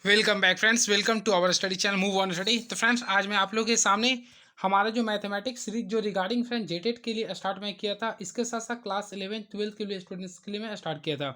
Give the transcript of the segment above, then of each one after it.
Welcome back friends, welcome to our study channel move on study. तो friends, आज मैं आप लोगों के सामने हमारा जो मैथमेटिक्स सीरीज जो रिगार्डिंग फ्रेंड जेटेट के लिए स्टार्ट मैं किया था, इसके साथ साथ क्लास 11th 12th के लिए स्टूडेंट्स के लिए मैं स्टार्ट किया था।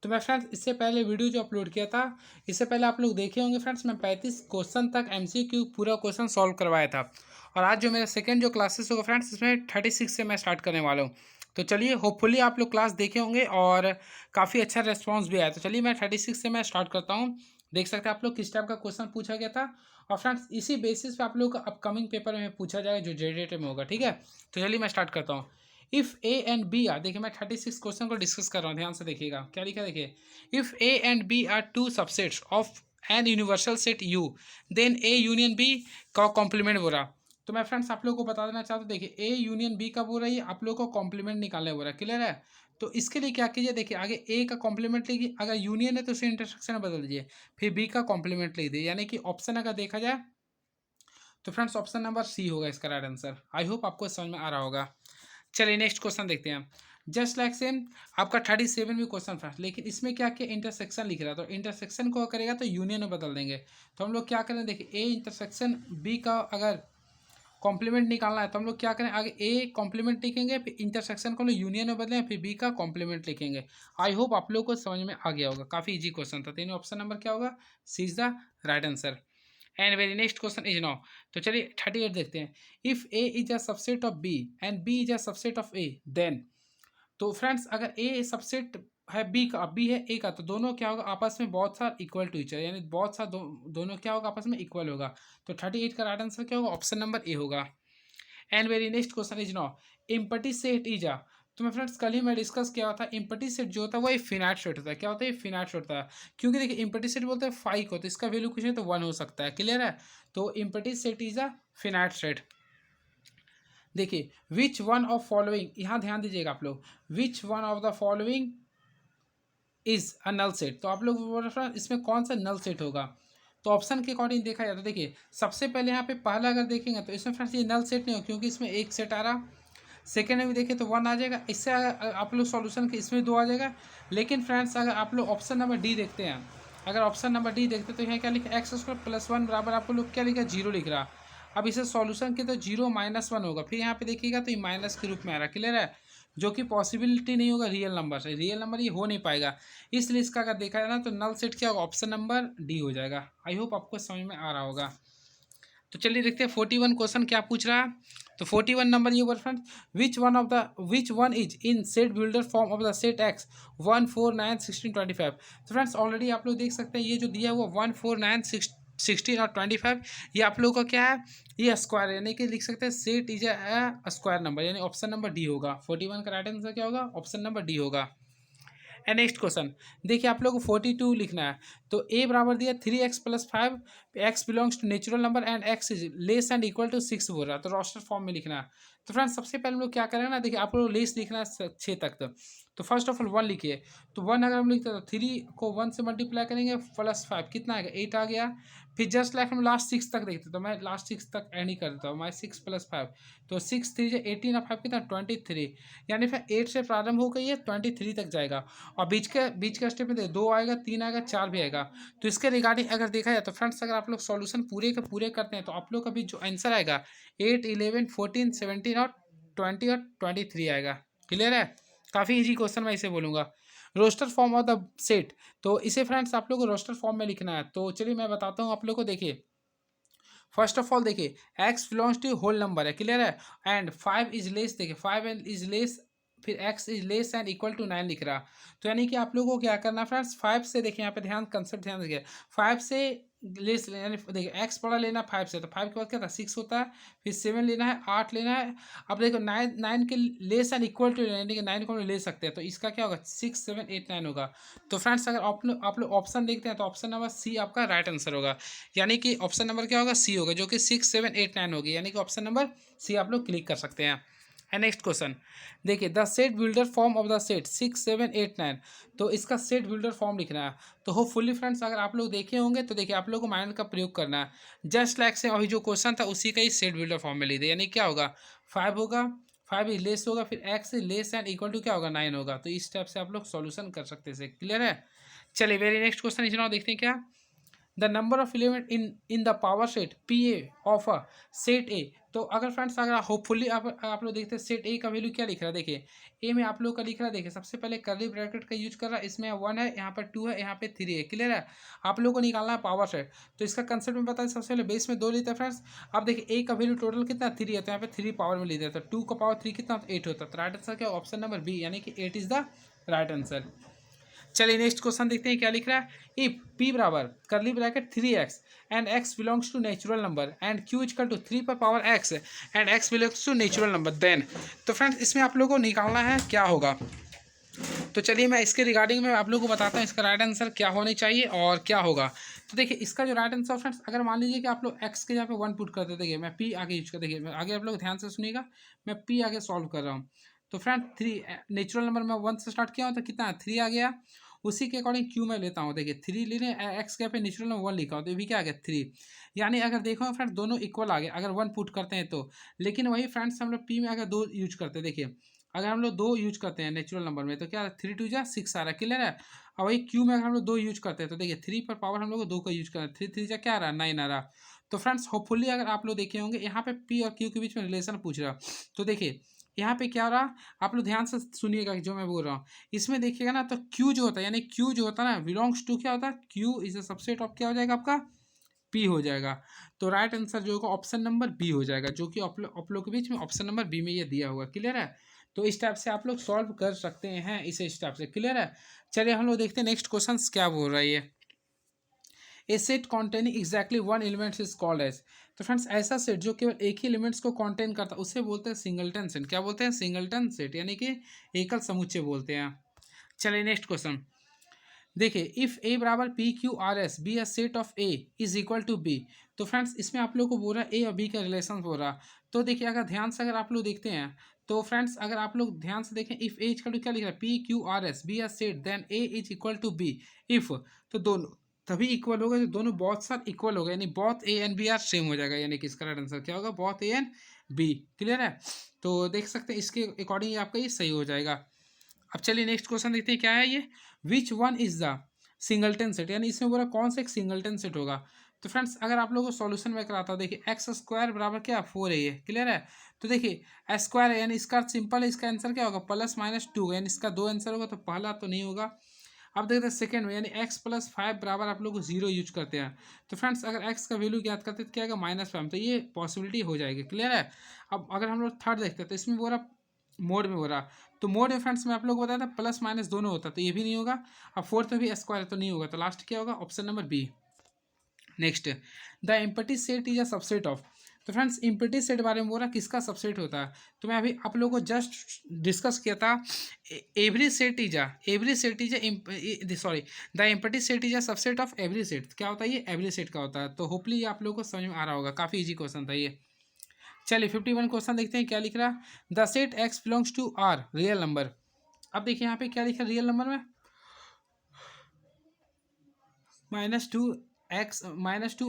तो मैं फ्रेंड्स इससे पहले वीडियो जो अपलोड किया था, इससे पहले आप लोग देखे होंगे फ्रेंड्स, मैं 35 क्वेश्चन तक MCQ पूरा क्वेश्चन सॉल्व करवाया था। और आज जो मेरा सेकेंड जो क्लासेस होगा फ्रेंड्स, इसमें 36 से मैं स्टार्ट करने वाला हूँ। तो चलिए, होपफुली आप लोग क्लास देखे होंगे और काफ़ी अच्छा रेस्पॉन्स भी आया। तो चलिए, मैं 36 से मैं स्टार्ट करता हूँ। देख सकते हैं आप लोग किस टाइप का क्वेश्चन पूछा गया था। और फ्रेंड्स, इसी बेसिस पे आप लोग का अपकमिंग पेपर में पूछा जाएगा जो जेडेट में होगा। ठीक है, तो चलिए मैं स्टार्ट करता हूँ। If A and B are, देखिए मैं 36 क्वेश्चन को डिस्कस कर रहा हूँ, ध्यान से देखिएगा क्या लिखा है। देखिए, if A and B are two subsets of an universal set U, then A union B का कॉम्प्लीमेंट बोला। तो मैं फ्रेंड्स आप लोग को बता देना चाहता हूँ, देखिए ए यूनियन बी का बोल रहा है, आप लोग को कॉम्प्लीमेंट निकालने बोल रहा है। क्लियर है? तो इसके लिए क्या कीजिए, देखिए आगे ए का कॉम्प्लीमेंट लिखिए, अगर यूनियन है तो उसे इंटरसेक्शन में बदल दीजिए, फिर बी का कॉम्प्लीमेंट लिख दीजिए। यानी कि ऑप्शन अगर देखा जाए तो फ्रेंड्स ऑप्शन नंबर सी होगा इसका राइट आंसर। आई होप आपको समझ में आ रहा होगा। चलिए नेक्स्ट क्वेश्चन देखते हैं। जस्ट लाइक सेम आपका 37 भी क्वेश्चन था, लेकिन इसमें क्या किया, इंटरसेक्शन लिख रहा है। तो इंटरसेक्शन को करेगा तो यूनियन में बदल देंगे। तो हम लोग क्या करें, देखिए ए इंटरसेक्शन बी का अगर कॉम्प्लीमेंट निकालना है तो हम लोग क्या करें, आगे ए कॉम्प्लीमेंट लिखेंगे, फिर इंटरसेक्शन को लोग यूनियन में बदलें, फिर बी का कॉम्प्लीमेंट लिखेंगे। आई होप आप लोग को समझ में आ गया होगा। काफ़ी इजी क्वेश्चन था। तीनों ऑप्शन नंबर क्या होगा, C is the right answer. And very next question is now. तो चलिए 38 देखते हैं। If A is a subset of B and B is a subset of A, then. तो फ्रेंड्स, अगर ए सबसेट है B का, बी है A का, तो दोनों क्या होगा, आपस में बहुत सारा इक्वल टू ईच अदर, यानी बहुत सारा दोनों क्या होगा, आपस में इक्वल होगा। तो 38 का राइट आंसर क्या होगा, ऑप्शन नंबर ए होगा। And very next question is now, empty set is अ। तो मैं फ्रेंड्स कल ही मैं डिस्कस किया था, इम्पटी सेट जो होता है वो एक फिनाइट सेट होता है। क्या होता है, फिनाइट सेट होता है। क्योंकि देखिए इम्पटी सेट बोलते हैं 5 को, तो इसका वैल्यू कुछ नहीं तो 1 हो सकता है। क्लियर है? तो empty set is a finite set. देखिए, विच वन ऑफ फॉलोइंग, यहाँ ध्यान दीजिएगा आप लोग, which one of the following is a null set. तो आप लोग बोल रहे हैं इसमें कौन सा नल सेट होगा। तो ऑप्शन के अकॉर्डिंग देखा जाए तो देखिए, सबसे पहले यहाँ पे पहला अगर देखेंगे तो इसमें फ्रेंड्स ये नल सेट नहीं हो, क्योंकि इसमें एक सेट आ रहा। सेकेंड में भी देखें तो 1 आ जाएगा। इससे अगर आप लोग सॉल्यूशन के इसमें 2 आ जाएगा। लेकिन फ्रेंड्स, अगर आप लोग ऑप्शन नंबर डी देखते हैं, अगर ऑप्शन नंबर डी देखते हैं तो यहाँ क्या लिखा, एक्स स्क्वायर प्लस 1 बराबर आपको लोग क्या लिखा, जीरो लिख रहा। अब इसे सॉल्यूशन के तो 0 - 1 होगा, फिर यहाँ पे देखिएगा तो ये माइनस के रूप में आ रहा। क्लियर है? जो कि पॉसिबिलिटी नहीं होगा रियल नंबर से, रियल नंबर ये हो नहीं पाएगा। इसलिए इसका अगर देखा जाए ना तो नल सेट क्या होगा, ऑप्शन नंबर डी हो जाएगा। आई होप आपको समझ में आ रहा होगा। तो चलिए देखते हैं 41 क्वेश्चन क्या पूछ रहा है। तो 41 नंबर ये word friend, which one is in set builder form of the set x 1 4 9 16 25। तो फ्रेंड्स ऑलरेडी आप लोग देख सकते हैं, ये जो दिया हुआ 1 4 9 16 और 25, ये आप लोगों का क्या है, ये स्क्वायर, यानी कि लिख सकते हैं set is a square number, यानी ऑप्शन नंबर डी होगा। 41 का राइट आंसर क्या होगा, ऑप्शन नंबर डी होगा। एंड नेक्स्ट क्वेश्चन, देखिए आप लोग को 42 लिखना है। तो ए बराबर दिया 3x + 5, x belongs to natural number and x is less and equal to 6 बोल रहा है। तो रोस्टर फॉर्म में लिखना है। तो फ्रेंड्स सबसे पहले हम लोग क्या करेंगे ना, देखिए आप लोग लेस लिखना है 6 तक। तो फर्स्ट ऑफ ऑल 1 लिखिए। तो 1 अगर हम लिखते हैं तो 3 को 1 से मल्टीप्लाई करेंगे, +5 कितना आएगा, 8 आ गया। फिर जस्ट लाइक हम लास्ट 6 तक देखते, तो मैं लास्ट 6 तक एंड ही कर देता हूँ, मैं 6 + 5। तो 6 3 जो 18 और 5 कितना 23, यानी फिर 8 से प्रारंभ हो गई है 23 तक जाएगा। और बीच का स्टेप में 2 आएगा, 3 आएगा, 4 भी आएगा। तो इसके रिगार्डिंग अगर देखा जाए तो फ्रेंड्स, अगर आप लोग सॉल्यूशन पूरे के पूरे करते हैं तो आप लोग का भी जो आंसर आएगा 8 11 14 17 और 20 और 23 आएगा। क्लियर है? काफ़ी इजी क्वेश्चन मैं इसे बोलूँगा। Roster form of the set, तो इसे फ्रेंड्स आप लोग को रोस्टर फॉर्म में लिखना है। तो चलिए मैं बताता हूँ आप लोग को। देखिए फर्स्ट ऑफ ऑल, देखिए x belongs to whole number है। क्लियर है? एंड 5 इज लेस, देखिए 5 इज लेस, फिर x is less and equal to 9 लिख रहा। तो यानी कि आप लोगों को क्या करना फ्रेंड्स, 5 से, देखिए यहाँ पे ध्यान, कंसेप्ट ध्यान देखिए, 5 से लेस, यानी देखिए x बड़ा लेना 5 से, तो 5 के बाद क्या था, 6 होता है। फिर 7 लेना है, 8 लेना है। अब देखो 9 के लेस एंड इक्वल टू, यानी कि 9 को हम ले सकते हैं, तो इसका क्या होगा, 6 7 8 9 होगा। तो फ्रेंड्स अगर आप लोग ऑप्शन देखते हैं तो ऑप्शन नंबर सी आपका राइट आंसर होगा। यानी कि ऑप्शन नंबर क्या होगा, सी होगा, जो कि 6 7 8 9 होगी। यानी कि ऑप्शन नंबर सी आप लोग क्लिक कर सकते हैं। एंड नेक्स्ट क्वेश्चन, देखिए the set builder form of the set 6 7 8 9। तो इसका सेट बिल्डर फॉर्म लिखना है। तो होपफुली फ्रेंड्स अगर आप लोग देखे होंगे तो देखिए आप लोग को माइंड का प्रयोग करना है। जस्ट लाइक से अभी जो क्वेश्चन था उसी का ही सेट बिल्डर फॉर्म में लिख दे। यानी क्या होगा, 5 होगा, 5 इज लेस होगा, फिर x is less and equal to क्या होगा, 9 होगा। तो इस टाइप से आप लोग सॉल्यूशन कर सकते हैं। क्लियर है? चलिए वेरी नेक्स्ट क्वेश्चन इस देखते हैं क्या। The number of element in the power set P A of a set ए। तो अगर फ्रेंड्स अगर होपफुली आप लोग देखते हैं सेट ए का वैल्यू क्या लिख रहा है, देखिए ए में आप लोग का लिख रहा है, देखिए सबसे पहले कर्ली ब्रैकेट का यूज कर रहा है, इसमें 1 है, यहाँ पर 2 है, यहाँ पे 3 है, क्लियर है। आप लोगों को निकालना है पावर सेट, तो इसका कंसेप्ट में बताया सबसे पहले बेस में 2 लेते हैं फ्रेंड्स। अब देखिए ए का वैल्यू टोटल कितना 3 है, तो यहाँ पे 3 पावर में लेते हैं, तो 2 का पावर 3 कितना होता है 8 होता है। तो राइट आंसर क्या ऑप्शन नंबर बी यानी कि 8 इज द राइट आंसर। चलिए नेक्स्ट क्वेश्चन देखते हैं क्या लिख रहा है। इफ p बराबर करली bracket 3x and x belongs to natural number and q equal to 3 पर power x and x belongs to natural number then. तो फ्रेंड्स इसमें आप लोगों को निकालना है क्या होगा। तो चलिए मैं इसके रिगार्डिंग में आप लोगों को बताता हूँ इसका राइट आंसर क्या होनी चाहिए और क्या होगा। तो देखिए इसका जो राइट आंसर फ्रेंड्स, अगर मान लीजिए कि आप लोग x के जहाँ पे 1 पुट करते, देखिए मैं p आगे यूज कर, देखिए मैं आगे आप लोग ध्यान से सुनिएगा, मैं p आगे सॉल्व कर रहा हूँ। तो फ्रेंड 3 नेचुरल नंबर में 1 से स्टार्ट किया हूँ, तो कितना 3 आ गया। उसी के अकॉर्डिंग क्यू मैं लेता हूँ, देखिए 3 ले लें, एक्स के पे नेचुरल नंबर 1 लिखा हो, तो ये भी क्या आ गया 3। यानी अगर देखो फ्रेंड दोनों इक्वल आ गए अगर 1 पुट करते हैं तो। लेकिन वही फ्रेंड्स हम लोग पी में अगर 2 यूज करते हैं, देखिए अगर हम लोग 2 यूज करते हैं नेचुरल नंबर में, तो क्या 3 2 जा 6 आ रहा है, क्लियर है। और वही क्यू में अगर हम लोग 2 यूज करते हैं, तो देखिए 3 पर पावर हम लोग 2 का यूज कर रहे हैं, 3 3 जा क्या आ रहा है 9 आ रहा। तो फ्रेंड्स होपफुली अगर आप लोग देखे होंगे यहाँ पे पी और क्यू के बीच में रिलेशन पूछ रहा, तो देखिए यहाँ पे क्या हो रहा, आप लोग ध्यान से सुनिएगा जो मैं बोल रहा हूँ। इसमें देखिएगा ना, तो क्यू जो होता है यानी क्यू जो होता है ना बिलोंग्स टू क्या होता है, Q is a subset of क्या हो जाएगा आपका पी हो जाएगा। तो राइट आंसर जो होगा ऑप्शन नंबर बी हो जाएगा, जो कि आप लोग के बीच में ऑप्शन नंबर बी में ये दिया हुआ, क्लियर है। तो इस टाइप से आप लोग सॉल्व कर सकते हैं इसे, इस टाइप से, क्लियर है। चलिए हम लोग देखते हैं नेक्स्ट क्वेश्चन क्या बोल रहा है ये। A set containing exactly 1 elements is called as. तो फ्रेंड्स ऐसा सेट जो केवल एक ही एलिमेंट्स को कॉन्टेन करता है उसे बोलते हैं सिंगलटन सेट। क्या बोलते हैं, सिंगलटन सेट, यानी कि एकल समुच्चय बोलते हैं। चलिए नेक्स्ट क्वेश्चन देखिए, इफ ए बराबर P Q R S B a set of A is equal to B. तो फ्रेंड्स इसमें आप लोग को बोल रहा है ए और बी का रिलेशन बोल रहा। तो देखिए अगर ध्यान से अगर आप लोग देखते हैं, तो फ्रेंड्स अगर आप लोग ध्यान से देखें, इफ ए इक्वल टू क्या लिख रहा है P Q R S B a set then A is equal to B. If तो दोनों तभी इक्वल होगा जो दोनों बहुत साथ इक्वल होगा, यानी बहुत A and B are same हो जाएगा, यानी कि इसका राइट आंसर क्या होगा बहुत ए एंड बी, क्लियर है। तो देख सकते हैं इसके अकॉर्डिंग आपका ये सही हो जाएगा। अब चलिए नेक्स्ट क्वेश्चन देखते हैं क्या है ये। विच one is the singleton set, यानी इसमें बोला कौन सा एक सिंगलटन सेट होगा। तो फ्रेंड्स अगर आप लोगों को सॉल्यूशन में कराता हूं, देखिए एक्स स्क्वायर बराबर क्या 4 है, ये क्लियर है। तो देखिए स्क्वायर है यानी इसका सिंपल है, इसका आंसर क्या होगा प्लस माइनस 2, यानी इसका 2 आंसर होगा, तो पहला तो नहीं होगा। अब देखते हैं सेकंड में, यानी x प्लस 5 बराबर आप लोग को 0 यूज करते हैं। तो फ्रेंड्स अगर x का वैल्यू ज्ञात करते हैं तो क्या आएगा -5, तो ये पॉसिबिलिटी हो जाएगी, क्लियर है। अब अगर हम लोग थर्ड देखते हैं, तो इसमें बोला मोड में हो रहा, तो मोड में फ्रेंड्स में आप लोग को बताया था प्लस माइनस दोनों होता, तो ये भी नहीं होगा। अब फोर्थ में भी स्क्वायर तो नहीं होगा, तो लास्ट क्या होगा option number B. Next, the empty set is a subset of. तो फ्रेंड्स एम्पटी सेट बारे में बोल रहा किसका सबसेट होता है, तो मैं अभी आप लोगों को जस्ट डिस्कस किया था। Every set is a sorry the empty set is a subset of every set. क्या होता है ये एवरी सेट का होता है। तो होपली ये आप लोगों को समझ में आ रहा होगा, काफ़ी इजी क्वेश्चन था ये। चलिए 51 क्वेश्चन देखते हैं क्या लिख रहा। The set x belongs to R real number. अब देखिए यहाँ पे क्या लिखा रियल नंबर में -2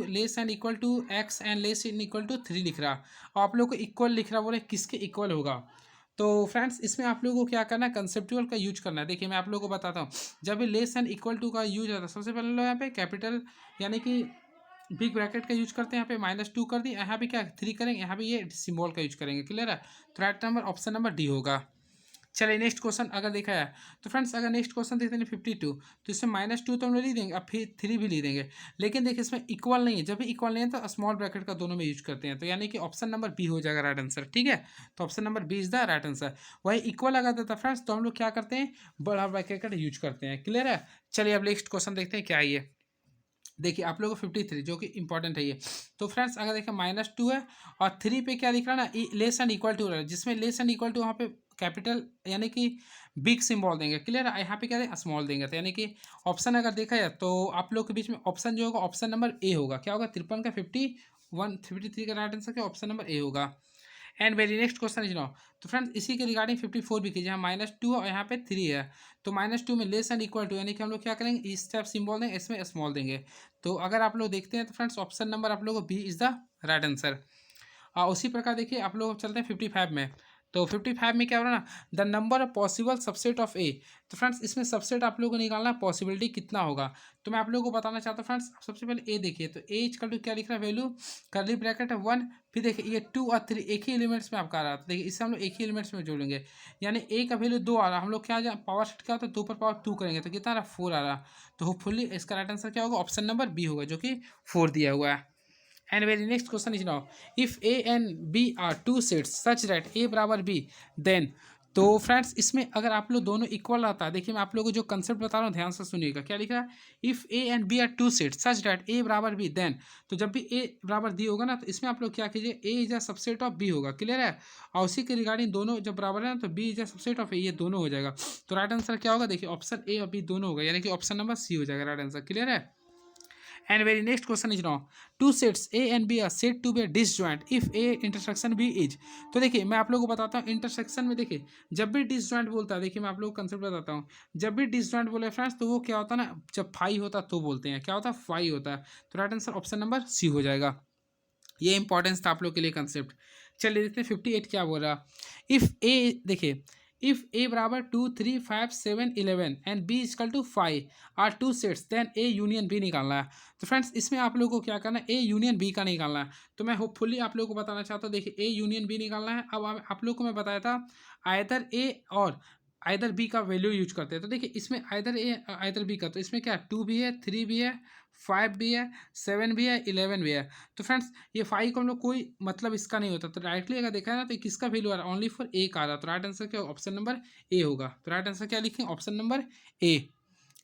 less and equal to x and less in equal to 3 लिख रहा, और आप लोग को इक्वल लिख रहा, बोले किसके इक्वल होगा। तो फ्रेंड्स इसमें आप लोगों को क्या करना है कंसेप्चुअल का यूज करना है। देखिए मैं आप लोगों को बताता हूँ, जब भी लेस एंड इक्वल टू का यूज होता है सबसे पहले लोग यहाँ पे कैपिटल यानी कि बिग ब्रैकेट का यूज करते हैं, यहाँ पे -2 कर दी, यहाँ पे क्या 3 करेंगे, यहाँ पे ये सिंबल का यूज करेंगे, क्लियर है। तो right number option number D होगा। चलिए नेक्स्ट क्वेश्चन अगर देखा जाए, तो फ्रेंड्स अगर नेक्स्ट क्वेश्चन देखते हैं 52, तो इसमें -2 तो हम लोग ले देंगे, अब फिर 3 भी ले देंगे। लेकिन देखिए इसमें इक्वल नहीं है, जब भी इक्वल नहीं है तो स्मॉल ब्रैकेट का दोनों में यूज करते हैं, तो यानी कि ऑप्शन नंबर बी हो जाएगा राइट आंसर, ठीक है। तो option number B is the right answer. वही इक्वल अगर देता फ्रेंड्स तो हम लोग क्या करते हैं बड़ा ब्रैकेट का यूज करते हैं, क्लियर है। चलिए अब नेक्स्ट क्वेश्चन देखते हैं क्या है ये। देखिए आप लोगों को 53 जो कि इंपॉर्टेंट है ये। तो फ्रेंड्स अगर देखें -2 है और 3 पे क्या लिख रहा है ना लेस एंड इक्वल टू, जिसमें लेस एंड इक्वल टू वहाँ पे कैपिटल यानी कि बिग सिंबल देंगे, क्लियर है। यहाँ पे क्या देंगे स्मॉल देंगे, तो यानी कि ऑप्शन अगर देखा जाए तो आप लोग के बीच में ऑप्शन जो होगा ऑप्शन नंबर ए होगा। क्या होगा 53 का 53 का राइट आंसर क्या ऑप्शन नंबर ए होगा। And very next question is now. तो फ्रेंड्स इसी के रिगार्डिंग 54 भी कीजिए, यहाँ -2 और यहाँ पे 3 है। तो -2 में लेस एंड इक्वल टू यानी कि हम लोग क्या करेंगे इस टाइप सिंबल देंगे, इसमें स्मॉल देंगे। तो अगर आप लोग देखते हैं तो फ्रेंड्स ऑप्शन नंबर आप लोग को B is the right answer. उसी प्रकार देखिए आप लोग चलते हैं 55 में। तो 55 में क्या हो रहा है ना, the number of possible subset of A. तो फ्रेंड्स इसमें सबसेट आप लोगों को निकालना है, पॉसिबिलिटी कितना होगा। तो मैं आप लोगों को बताना चाहता हूँ फ्रेंड्स, सबसे पहले ए देखिए, तो ए इक्वल टू क्या लिख रहा है, वैल्यू करली ब्रैकेट है 1, फिर देखिए ये 2 और 3 एक ही एलिमेंट्स में आपका आ रहा है। तो देखिए इससे हम लोग एक ही एलिमेंट्स में जोड़ेंगे, यानी ए का वैल्यू 2 आ रहा है, हम लोग क्या पावर सेट क्या होता है, 2 पर पावर 2 करेंगे तो कितना आ रहा है, 4 आ रहा है। तो होपफुली इसका राइट आंसर क्या होगा, ऑप्शन नंबर बी होगा, जो कि 4 दिया हुआ है। And very next question is now, if A and B are two sets such that A बराबर बी, देन। तो फ्रेंड्स इसमें अगर आप लोग दोनों इक्वल रहता है, देखिए मैं आप लोगों को जो कंसेप्ट बता रहा हूँ ध्यान से सुनिएगा, क्या लिखा है, if A and B are two sets such that A बराबर बी, देन। तो जब भी ए बराबर दी होगा ना, तो इसमें आप लोग क्या कीजिए, A is a subset of B होगा, क्लियर है। और उसी के रिगार्डिंग दोनों जब बराबर है ना, तो B is a subset of A, ये दोनों हो जाएगा। तो राइट आंसर क्या होगा, देखिए ऑप्शन ए और बी दोनों होगा, यानी कि ऑप्शन नंबर सी हो जाएगा राइट आंसर, क्लियर है। And very next question is now, two sets A and B are said to be disjoint if A intersection B is। तो देखिए मैं आप लोगों को बताता हूँ, इंटरसेक्शन में देखिए जब भी डिसजॉइंट बोलता है, देखिए मैं आप लोगों को कंसेप्ट बताता हूँ, जब भी डिसजॉइंट बोले फ्रेंड्स तो वो क्या होता है ना, जब फाई होता है तो बोलते हैं, क्या होता है, फाई होता है। तो right answer option number C हो जाएगा। ये इंपॉर्टेंस था आप लोग के लिए कंसेप्ट। चलिए देखते हैं 58 क्या बोल रहा, इफ़ ए देखिए, इफ ए बराबर 2 3 5 7 11 and B equal to 5 are two sets, then A union B निकालना है। तो फ्रेंड्स इसमें आप लोगों को क्या करना है, ए यूनियन बी का निकालना है। तो मैं होपफुली आप लोगों को बताना चाहता हूँ, देखिए ए यूनियन बी निकालना है। अब आप लोगों को मैं बताया था आइदर ए और आइदर बी का वैल्यू यूज करते हैं। तो देखिए इसमें आइदर ए आइदर बी का, तो इसमें क्या 2 भी है, 3 भी है, 5 भी है, 7 भी है, 11 भी है। तो फ्रेंड्स ये 5 को हम लोग कोई मतलब इसका नहीं होता, तो डायरेक्टली अगर देखा है ना, तो किसका वैल्यू आ रहा है, ओनली फॉर ए का आ रहा है। तो राइट आंसर क्या, ऑप्शन नंबर ए होगा। तो राइट आंसर क्या लिखें, ऑप्शन नंबर ए।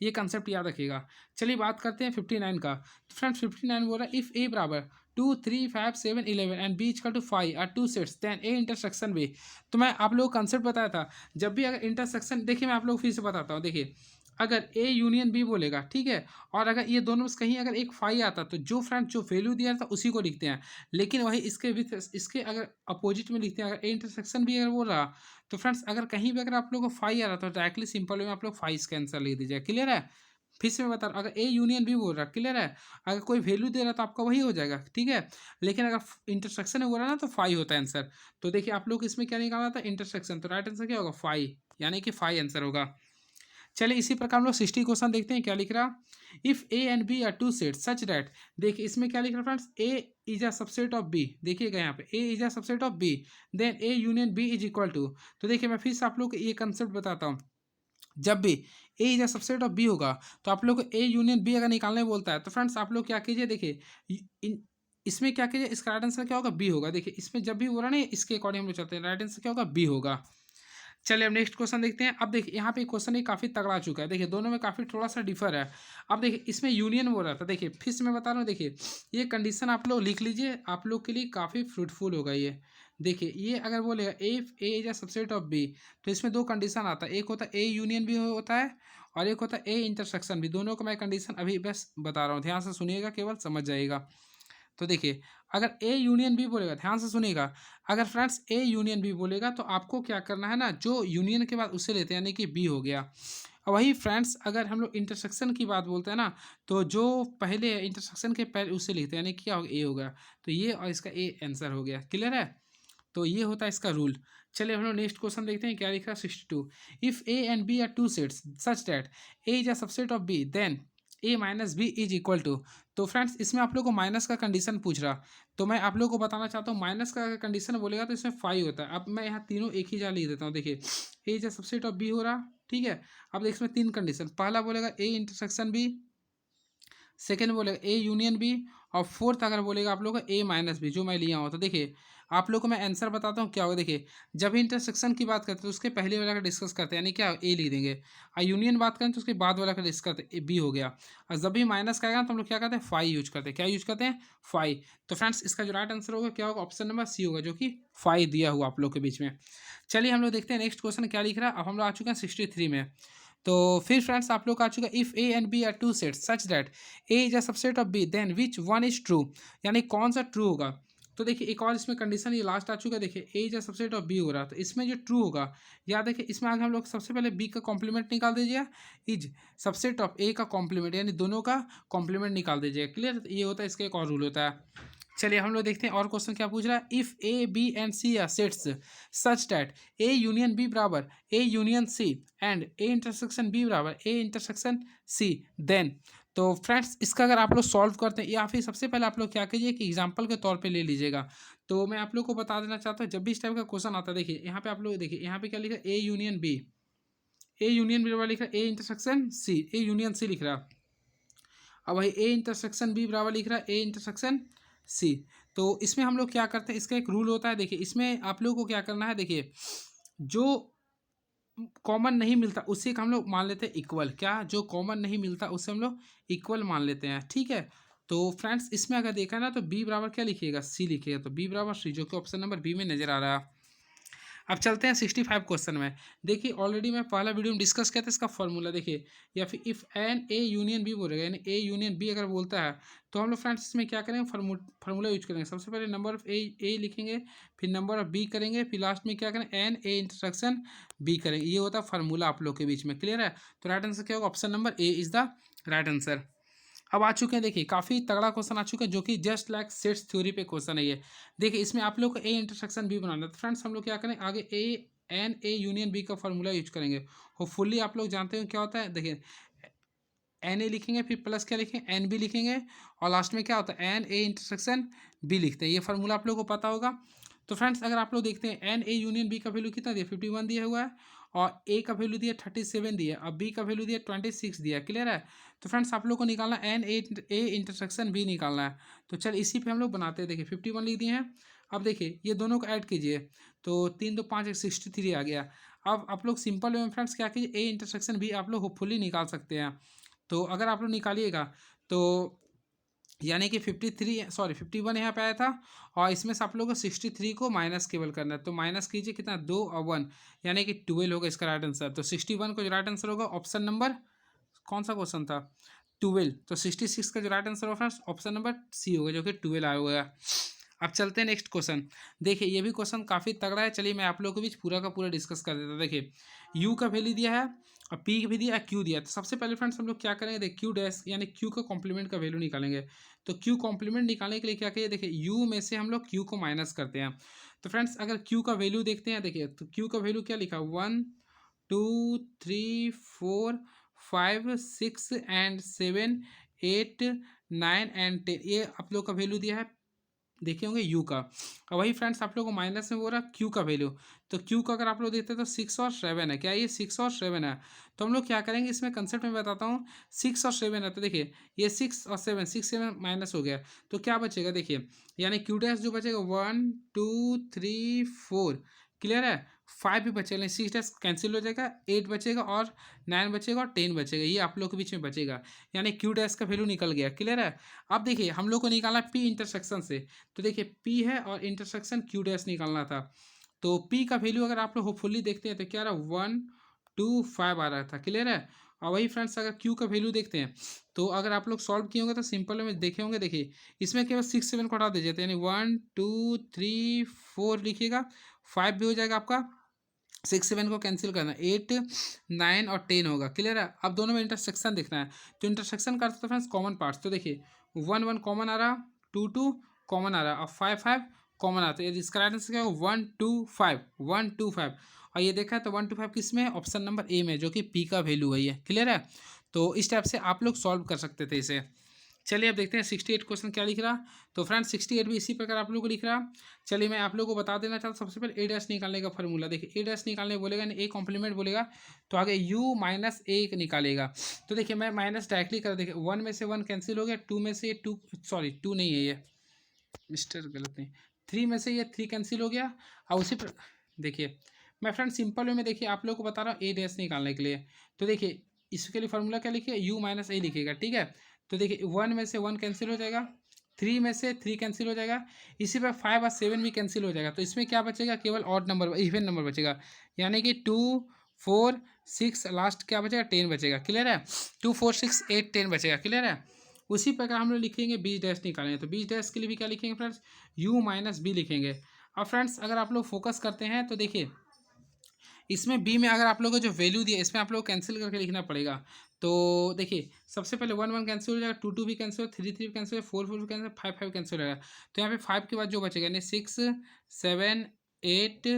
ये कंसेप्ट याद रखिएगा। चलिए बात करते हैं 59 का। तो फ्रेंड्स 59 बोल रहा है, इफ़ ए बराबर 2 3 5 7 11 and B equal to 5 are two sets, then A intersection B. तो मैं आप लोगों को कंसेप्ट बताया था, जब भी अगर इंटरसेक्शन, देखिए मैं आप लोग फिर से बताता हूँ, देखिए अगर ए यूनियन बी बोलेगा, ठीक है, और अगर ये दोनों में से कहीं अगर एक फाई आता, तो जो फ्रेंड जो वैल्यू दिया था उसी को लिखते हैं। लेकिन वही इसके विथ इसके अगर अपोजिट में लिखते हैं, अगर ए इंटरसेक्शन भी अगर बोल रहा, तो फ्रेंड्स अगर कहीं भी अगर आप लोगों को फाई आ रहा, तो डायरेक्टली सिंपल वे में आप लोग फाई इसका आंसर लिख दीजिए, क्लियर है। फिर से मैं बता रहा हूँ, अगर ए यूनियन बी बोल रहा, क्लियर है, अगर कोई वैल्यू दे रहा तो आपका वही हो जाएगा, ठीक है। लेकिन अगर इंटरसेक्शन हो रहा ना, तो फाई होता है आंसर। तो देखिए आप लोग इसमें क्या निकालना था, इंटरसेक्शन। तो राइट आंसर क्या होगा, फाई, यानी कि फाई आंसर होगा। चलिए इसी प्रकार हम लोग 60 क्वेश्चन देखते हैं, क्या लिख रहा, if A and B are two set such that. देखिए इसमें क्या लिख रहा friends, A is a subset of B, देखिएगा यहाँ पे A is a subset of B, then A union B is equal to. तो देखिए मैं फिर से आप लोग को ये कंसेप्ट बताता हूँ, जब भी A is a subset of B होगा, तो आप लोग को ए यूनियन बी अगर निकालने बोलता है, तो फ्रेंड्स आप लोग क्या कीजिए, देखिए इसमें क्या कीजिए, इसका राइट आंसर क्या होगा, बी होगा। देखिए इसमें जब भी हो रहा ना, इसके अकॉर्डिंग हम लोग चलते हैं, राइट आंसर क्या होगा, बी होगा। चलिए अब नेक्स्ट क्वेश्चन देखते हैं। अब देखिए यहाँ पे क्वेश्चन ही काफ़ी तगड़ा आ चुका है, देखिए दोनों में काफ़ी थोड़ा सा डिफर है। अब देखिए इसमें यूनियन हो रहा था, देखिए फिर से मैं बता रहा हूँ, देखिए ये कंडीशन आप लोग लिख लीजिए, आप लोग के लिए काफ़ी फ्रूटफुल होगा ये। देखिए ये अगर बोलेगा if A is a subset of B, तो इसमें दो कंडीशन आता है, एक होता है ए यूनियन भी होता है, और एक होता है ए इंटरसेक्शन भी। दोनों को मैं कंडीशन अभी बस बता रहा हूँ, ध्यान से सुनिएगा, केवल समझ जाइएगा। तो देखिए अगर ए यूनियन बी बोलेगा, ध्यान से सुनिएगा, अगर फ्रेंड्स ए यूनियन बी बोलेगा, तो आपको क्या करना है ना, जो यूनियन के बाद उसे लेते हैं, यानी कि बी हो गया। और वही फ्रेंड्स अगर हम लोग इंटरसेक्शन की बात बोलते हैं ना, तो जो पहले इंटरसेक्शन के पहले उसे लिखते हैं, यानी कि क्या होगा, ए होगा। तो ये और इसका ए आंसर हो गया, क्लियर है। तो ये होता है इसका रूल। चलिए हम लोग नेक्स्ट क्वेश्चन देखते हैं, क्या लिखा है 62, if A and B are two sets such that A is a subset of B, then A minus B is equal to. तो फ्रेंड्स इसमें आप लोग को माइनस का कंडीशन पूछ रहा, तो मैं आप लोग को बताना चाहता हूँ, माइनस का कंडीशन बोलेगा तो इसमें 5 होता है। अब मैं यहाँ तीनों एक ही जगह लिख देता हूँ, देखिए A is a subset of B हो रहा, ठीक है। अब देखिए इसमें 3 कंडीशन, पहला बोलेगा ए इंटरसेक्शन बी, सेकेंड बोलेगा ए यूनियन बी, और फोर्थ अगर बोलेगा आप लोग का ए माइनस बी, जो मैं लिया हूँ। तो देखिए आप लोग को मैं आंसर बताता हूँ क्या होगा। देखिए जब इंटरसेक्शन की बात करते हैं, तो उसके पहले वाला का डिस्कस करते हैं, यानी क्या ए लिख देंगे। और यूनियन बात करें तो उसके बाद वाला का डिस्कस करते हैं, बी हो गया। और जब भी माइनस का आएगा तो हम लोग क्या करते हैं, 5 यूज करते हैं। क्या यूज करते हैं, 5। तो फ्रेंड्स इसका जो राइट आंसर होगा क्या होगा, ऑप्शन नंबर सी होगा, जो कि 5 दिया हुआ आप लोग के बीच में। चलिए हम लोग देखते हैं नेक्स्ट क्वेश्चन क्या लिख रहा है। अब हम लोग आ चुके हैं 63 में। तो फिर फ्रेंड्स आप लोग का आ चुका है, if A and B are two sets such that A is a subset of B, then which one is true, यानी कौन सा ट्रू होगा। तो देखिए एक और इसमें कंडीशन, ये लास्ट आ चुका है, देखिए A is a subset of B हो रहा, तो इसमें जो ट्रू होगा, याद देखिए इसमें आगे हम लोग सबसे पहले बी का कॉम्प्लीमेंट निकाल दीजिए, इज सबसेट ऑफ ए का कॉम्प्लीमेंट, यानी दोनों का कॉम्प्लीमेंट निकाल दीजिए, क्लियर। ये होता है, इसका एक और रूल होता है। चलिए हम लोग देखते हैं और क्वेश्चन क्या पूछ रहा है। If A B and C are sets such that A union B बराबर A union C and A intersection B बराबर ए इंटरसेक्शन सी, देन। तो फ्रेंड्स इसका अगर आप लोग सॉल्व करते हैं या फिर सबसे पहले आप लोग क्या कीजिए कि एग्जांपल के तौर पे ले लीजिएगा। तो मैं आप लोग को बता देना चाहता हूँ, जब भी इस टाइप का क्वेश्चन आता है, देखिए यहाँ पे आप लोग देखिए यहाँ पे क्या लिखा है, ए यूनियन बी बराबर लिख रहा है ए इंटरसेक्शन सी, ए यूनियन सी लिख रहा है। अब वही ए इंटरसेक्शन बी बराबर लिख रहा है ए इंटरसेक्शन सी। तो इसमें हम लोग क्या करते हैं, इसका एक रूल होता है। देखिए इसमें आप लोगों को क्या करना है, देखिए जो कॉमन नहीं मिलता उसी का हम लोग मान लेते हैं इक्वल। क्या, जो कॉमन नहीं मिलता उससे हम लोग इक्वल मान लेते हैं, ठीक है। तो फ्रेंड्स इसमें अगर देखा ना तो बी बराबर क्या लिखिएगा, सी लिखिएगा। तो बी बराबर सी, जो कि ऑप्शन नंबर बी में नजर आ रहा है। अब चलते हैं 65 क्वेश्चन में। देखिए ऑलरेडी मैं पहला वीडियो में डिस्कस किया था इसका फॉर्मूला। देखिए या फिर if n A union B बोलेगा, यानी ए यूनियन बी अगर बोलता है तो हम लोग फ्रेंड्स इसमें क्या करेंगे, फार्मूला यूज करेंगे। सबसे पहले नंबर ऑफ ए लिखेंगे, फिर नंबर ऑफ बी करेंगे, फिर लास्ट में क्या करें, एन ए इंटरसेक्शन बी करेंगे। ये होता है फार्मूला आप लोग के बीच में, क्लियर है। तो राइट आंसर क्या होगा, option number A is the right answer. अब आ चुके हैं, देखिए काफ़ी तगड़ा क्वेश्चन आ चुका है, जो कि जस्ट लाइक सेट्स थ्योरी पे क्वेश्चन है ये। देखिए इसमें आप लोग को ए इंटरसेक्शन बी बनाना है। तो फ्रेंड्स हम लोग क्या करें, आगे A N A union B का फॉर्मूला यूज करेंगे। होपफुली आप लोग जानते हो क्या होता है। देखिए एन ए लिखेंगे, फिर प्लस क्या लिखेंगे, एन बी लिखेंगे, और लास्ट में क्या होता है, एन ए इंटरसेक्शन बी लिखते हैं। ये फार्मूला आप लोग को पता होगा। तो फ्रेंड्स अगर आप लोग देखते हैं एन ए यूनियन बी का वैल्यू कितना दिया, 51 दिया हुआ है, और ए का वैल्यू दिया 37 दिया, और बी का वैल्यू दिया 26 दिया, क्लियर है। तो फ्रेंड्स आप लोग को निकालना एन ए इंटरसेक्शन बी निकालना है। तो चल इसी पे हम लोग बनाते हैं। देखिए 51 लिख दिए हैं। अब देखिए ये दोनों को ऐड कीजिए, तो 3 2 5 63 आ गया। अब आप लोग सिंपल वे में फ्रेंड्स क्या कीजिए, ए इंटरसेक्शन भी आप लोग होपफुली निकाल सकते हैं। तो अगर आप लोग निकालिएगा तो यानी कि 51 यहाँ पे आया था, और इसमें से आप लोगों को 63 को माइनस केवल करना है। तो माइनस कीजिए कितना, 2 और 1, यानी कि 12 होगा इसका राइट आंसर। तो 61 का जो राइट आंसर होगा ऑप्शन नंबर, कौन सा क्वेश्चन था, 12। तो 66 का जो राइट आंसर होगा फ्रेंड्स ऑप्शन नंबर सी होगा, जो कि 12 आया हुआ है। अब चलते हैं नेक्स्ट क्वेश्चन। देखिए ये भी क्वेश्चन काफ़ी तगड़ा है। चलिए मैं आप लोगों के बीच पूरा का पूरा डिस्कस कर देता हूँ। देखिए यू का वैल्यू दिया है, और पी भी दिया, क्यू दिया। तो सबसे पहले फ्रेंड्स हम लोग क्या करेंगे, देखिए क्यू डैश यानी क्यू का कॉम्प्लीमेंट का वैल्यू निकालेंगे। तो क्यू कॉम्प्लीमेंट निकालने के लिए क्या करिए, देखिए यू में से हम लोग क्यू को माइनस करते हैं। तो फ्रेंड्स अगर क्यू का वैल्यू देखते हैं, देखिए तो क्यू का वैल्यू क्या लिखा, 1 2 3 4 5 6 एंड 7 8 9 एंड 10, ये आप लोग का वैल्यू दिया है, देखे होंगे यू का। और वही फ्रेंड्स आप लोग को माइनस में हो रहा है क्यू का वैल्यू। तो क्यू का अगर आप लोग देखते हैं तो 6 और 7 है, क्या ये 6 और 7 है। तो हम लोग क्या करेंगे, इसमें कंसेप्ट में बताता हूँ। 6 और 7 है, तो देखिए ये 6 और 7, 6 7 माइनस हो गया, तो क्या बचेगा, देखिए यानी क्यू डैश जो बचेगा 1 2 3 4, क्लियर है। 5 भी बचेगा, 6 डैश कैंसिल हो जाएगा, 8 बचेगा और 9 बचेगा और 10 बचेगा, ये आप लोग के बीच में बचेगा, यानी क्यू डैश का वैल्यू निकल गया, क्लियर है। अब देखिए हम लोग को निकालना पी इंटरसेक्शन से। तो देखिए पी है और इंटरसेक्शन क्यू डैश निकालना था। तो पी का वैल्यू अगर आप लोग होपफुली देखते हैं तो क्या रहा, 1 2 5 आ रहा था, क्लियर है। और वही फ्रेंड्स अगर क्यू का वैल्यू देखते हैं, तो अगर आप लोग सॉल्व किए होंगे तो सिंपल में देखे होंगे। देखिए इसमें केवल 6 7 को हटा दीजिए, तो यानी 1 2 3 4 लिखिएगा, 5 भी हो जाएगा आपका, 6 7 को कैंसिल करना, 8 9 और 10 होगा, क्लियर है। अब दोनों में इंटरसेक्शन देखना है। तो इंटरसेक्शन करते तो फ्रेंड्स कॉमन पार्ट्स, तो देखिए 1 1 कॉमन आ रहा, 2 2 कॉमन आ रहा, और 5 5 कॉमन आता है। इसका राइट आंसर क्या होगा, 1 2 5 1 2 5। और ये देखा है तो 1 2 5 किस में है, ऑप्शन नंबर ए में, जो कि पी का वैल्यू है ये, क्लियर है। तो इस टाइप से आप लोग सॉल्व कर सकते थे इसे। चलिए अब देखते हैं 68 क्वेश्चन क्या लिख रहा। तो फ्रेंड्स 68 भी इसी प्रकार आप लोग को लिख रहा। चलिए मैं आप लोग को बता देना चाहता हूँ। सबसे पहले ए डैश निकालने का फॉर्मूला, देखिए ए डैश निकालने बोलेगा, ए कॉम्प्लीमेंट बोलेगा, तो आगे यू माइनस ए निकालेगा। तो देखिए मैं माइनस डायरेक्टली कर, देखिए 1 में से 1 कैंसिल हो गया, 2 में से 2, सॉरी 2 नहीं है ये, मिस्टर गलत नहीं, 3 में से ये 3 कैंसिल हो गया। और उसी पर देखिए मैं फ्रेंड सिंपल वे में देखिए आप लोग को बता रहा हूँ ए डैश निकालने के लिए। तो देखिए इसके लिए फॉर्मूला क्या लिखिए, यू माइनस ए लिखिएगा, ठीक है। तो देखिए 1 में से 1 कैंसिल हो जाएगा, 3 में से 3 कैंसिल हो जाएगा, इसी पर 5 और 7 भी कैंसिल हो जाएगा। तो इसमें क्या बचेगा, केवल ऑड नंबर, इवन नंबर बचेगा, यानी कि 2 4 6, लास्ट क्या बचेगा, 10 बचेगा, क्लियर है। 2 4 6 8 10 बचेगा, क्लियर है। उसी प्रकार हम लोग लिखेंगे बीच डैश निकालेंगे। तो बीच डैश के लिए भी क्या लिखेंगे फ्रेंड्स, यू माइनस बी लिखेंगे। अब फ्रेंड्स अगर आप लोग फोकस करते हैं तो देखिए इसमें बी में अगर आप लोगों को जो वैल्यू दिया, इसमें आप लोग कैंसिल करके लिखना पड़ेगा। तो देखिए सबसे पहले 1 1 कैंसिल हो जाएगा, 2 2 भी कैंसिल, 3 3 कैंसिल, 4 4 कैंसिल, 5 5 कैंसिल हो जाएगा। तो यहाँ पे 5 के बाद जो बचेगा यानी 6 7 8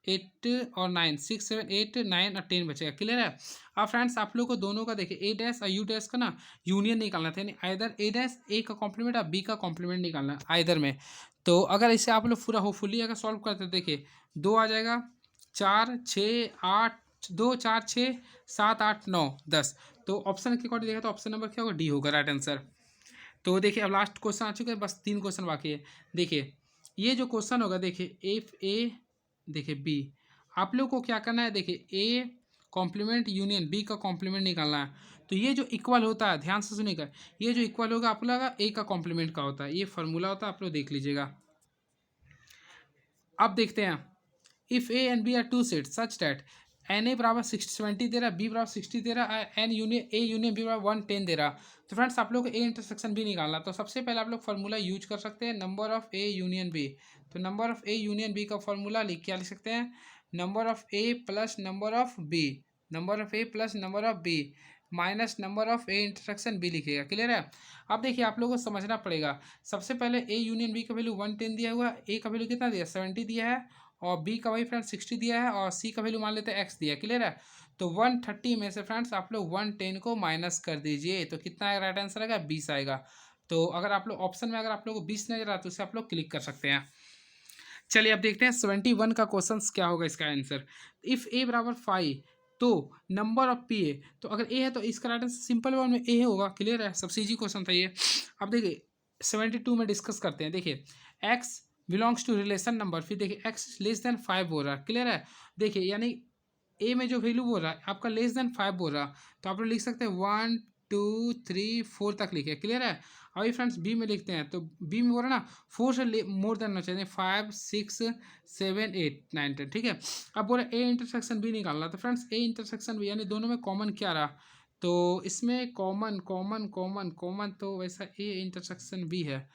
8 और 9, 6 7 8 9 और 10 बचेगा। क्लियर है। अब फ्रेंड्स आप लोग को दोनों का देखिए ए डैश और यू डैश का ना यूनियन निकालना था, यानी आइदर ए डैश ए का कॉम्प्लीमेंट और बी का कॉम्प्लीमेंट निकालना है आइदर में। तो अगर इसे आप लोग पूरा होपफुली अगर सॉल्व करते हैं, देखिए 2 आ जाएगा, 4 6 8 2 4 6 7 8 9 10। तो ऑप्शन के अकॉर्डिंग देखा तो ऑप्शन नंबर क्या होगा, डी होगा राइट आंसर। तो देखिए अब लास्ट क्वेश्चन आ चुके हैं, बस 3 क्वेश्चन बाकी है। देखिए ये जो क्वेश्चन होगा, देखिए एफ ए, देखिए बी, आप लोग को क्या करना है, देखिए ए कॉम्प्लीमेंट यूनियन बी का कॉम्प्लीमेंट निकालना है। तो ये जो इक्वल होता है, ध्यान से सुनिएगा, ये जो इक्वल होगा आप लोग का ए का कॉम्प्लीमेंट का होता है, ये फार्मूला होता है, आप लोग देख लीजिएगा। अब देखते हैं, if A and B are two set such that n A बराबर 70 दे रहा, बी बराबर 60 दे रहा, n union A union B बराबर 110 दे रहा। तो फ्रेंड्स आप लोग को ए इंटरसेक्शन भी निकालना। तो सबसे पहले आप लोग फार्मूला यूज कर सकते हैं, number of A union B. तो number of A union B का फार्मूला क्या लिख सकते हैं, number of A plus number of B, number of A plus number of B minus number of A intersection B लिखेगा। Clear है। अब देखिए आप लोगों को समझना पड़ेगा, सबसे पहले ए यूनियन बी का वैल्यू 110 दिया हुआ है, ए का वैल्यू कितना दिया 70 दिया है, और बी का वही फ्रेंड्स 60 दिया है, और सी का वैल्यू मान लेते हैं एक्स दिया है। क्लियर है। तो 130 में से फ्रेंड्स आप लोग 110 को माइनस कर दीजिए, तो कितना आएगा, राइट आंसर आएगा 20 आएगा। तो अगर आप लोग ऑप्शन में अगर आप लोग को 20 नजर आता है तो उसे आप लोग क्लिक कर सकते हैं। चलिए अब देखते हैं 71 का क्वेश्चन क्या होगा इसका आंसर। इफ़ ए बराबर 5 तो नंबर ऑफ पी ए, तो अगर ए है तो इसका राइट आंसर सिंपल वन में ए होगा। क्लियर है, सबसे इजी क्वेश्चन था ये। अब देखिए 72 में डिस्कस करते हैं। देखिए x belongs to relation number, फिर देखिए एक्स लेस देन 5 बोल रहा है। क्लियर है। देखिए यानी ए में जो वैल्यू बोल रहा है आपका लेस देन 5 बोल रहा, तो आप लोग लिख सकते हैं 1 2 3 4 तक लिखे। क्लियर है। अभी फ्रेंड्स बी में लिखते हैं, तो बी में बोल रहा ना 4 से मोर देन होना चाहिए, 5 6 7 8 9 10। ठीक है। अब बोल रहे ए इंटरसेक्शन बी निकालना, तो फ्रेंड्स ए इंटरसेक्शन बी यानी दोनों में कॉमन क्या रहा, तो इसमें कॉमन कॉमन कॉमन कॉमन तो वैसा ए इंटरसेक्शन बी है,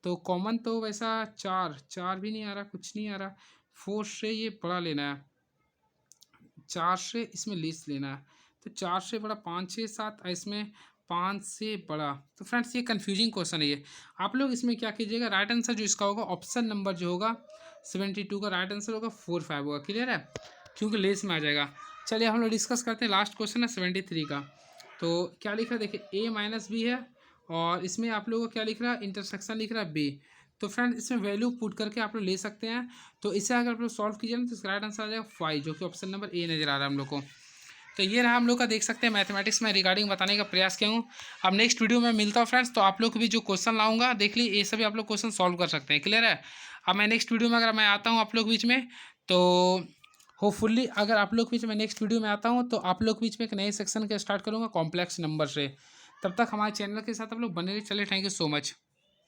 तो कॉमन तो वैसा 4 4 भी नहीं आ रहा, कुछ नहीं आ रहा। 4 से ये बड़ा लेना है, 4 से इसमें लेस लेना है, तो 4 से बड़ा 5 6 7, इसमें 5 से बड़ा। तो फ्रेंड्स ये कन्फ्यूजिंग क्वेश्चन है ये। आप लोग इसमें क्या कीजिएगा, राइट आंसर जो इसका होगा ऑप्शन नंबर जो होगा 72 का राइट आंसर होगा 4 5 होगा। क्लियर है, क्योंकि लेस में आ जाएगा। चलिए हम लोग डिस्कस करते हैं, लास्ट क्वेश्चन है 73 का। तो क्या लिख रहा है, देखिए ए माइनस बी है, और इसमें आप लोगों को क्या लिख रहा है, इंटरसेक्शन लिख रहा है बी। तो फ्रेंड इसमें वैल्यू पुट करके आप लोग ले सकते हैं। तो इसे अगर आप लोग सॉल्व कीजिए ना तो इसका राइट आंसर आ जाएगा 5, जो कि ऑप्शन नंबर ए नजर आ रहा है हम लोग को। तो ये रहा हम लोग का, देख सकते हैं मैथमेटिक्स में रिगार्डिंग बताने का प्रयास किया हूँ। अब नेक्स्ट वीडियो में मिलता हूँ फ्रेंड्स, तो आप लोग को भी जो क्वेश्चन लाऊंगा देख ली, ये सभी आप लोग क्वेश्चन सॉल्व कर सकते हैं। क्लियर है। अब मैं नेक्स्ट वीडियो में अगर मैं आता हूँ आप लोग बीच में, तो होपफुली अगर आप लोग बीच में नेक्स्ट वीडियो में आता हूँ तो आप लोग बीच में एक नए सेक्शन का स्टार्ट करूँगा कॉम्प्लेक्स नंबर से। तब तक हमारे चैनल के साथ आप लोग बने रहिए। चलिए, थैंक यू सो मच।